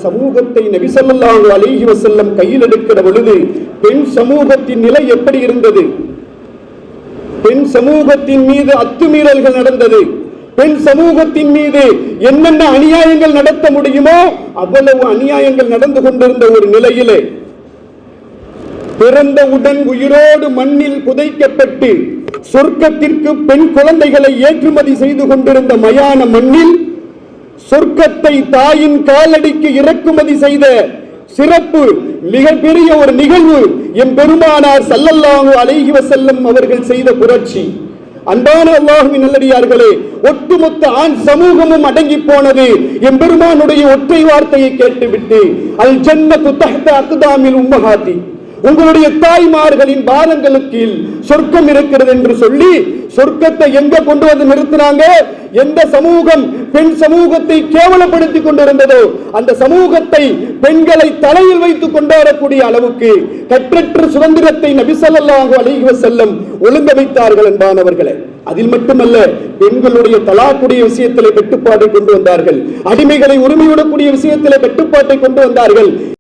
சமூகத்தை நபி ஸல்லல்லாஹு அலைஹி வஸல்லம் கையில் எடுக்கிற பொழுது பெண் சமூகத்தின் நிலை எப்படி இருந்தது? பெண் சமூகத்தின் மீது அத்துமீறல்கள் நடந்தது. பெண் சமூகத்தின் மீது என்னென்ன அநியாயங்கள் நடத்த முடியுமோ அவ்வளவு அநியாயங்கள் நடந்து கொண்டிருந்த ஒரு நிலையிலே பிறந்தவுடன் உயிரோடு மண்ணில் புதைக்கப்பட்டு சொர்க்கத்திற்கு பெண் குழந்தைகளை ஏற்றுமதி செய்து கொண்டிருந்த மயான மண்ணில் சொர்க்கத்தை தாயின் காலடிக்கு இறக்குமதி செய்த சிறப்பு மிகப்பெரிய ஒரு நிகழ்வு எம்பெருமானார் ஸல்லல்லாஹு அலைஹி வஸல்லம் அவர்கள் செய்த புரட்சி. அன்பான அல்லாஹ்வின் நல்லடியார்களே, ஒட்டுமொத்த ஆண் சமூகமும் அடங்கி போனது எம்பெருமானுடைய ஒற்றை வார்த்தையை கேட்டுவிட்டு, அல் ஜன்னத்து தஹ்த அக்தாமில் உம்மஹாத்தி, உங்களுடைய தாய்மார்களின் பாதங்களுக்கு சொர்க்கம் இருக்கிறது என்று சொல்லி சொர்க்கத்தை எங்க கொண்டு வந்து நிறுத்தினாங்க? எந்த சமூகம் பெண் சமூகத்தை கேவலப்படுத்தி கொண்டிருந்ததோ அந்த சமூகத்தை பெண்களை தலையில் வைத்து கொண்டாடக்கூடிய அளவுக்கு கற்றற்ற சுதந்திரத்தை நபி ஸல்லல்லாஹு அலைஹி வஸல்லம் ஒழுங்கமைத்தார்கள் என்பானவர்களே. அதில் மட்டுமல்ல, பெண்களுடைய தலாக்குடைய விஷயத்திலே கட்டுப்பாட்டை கொண்டு வந்தார்கள். அடிமைகளை உரிமையிடக்கூடிய விஷயத்திலே கட்டுப்பாட்டை கொண்டு வந்தார்கள்.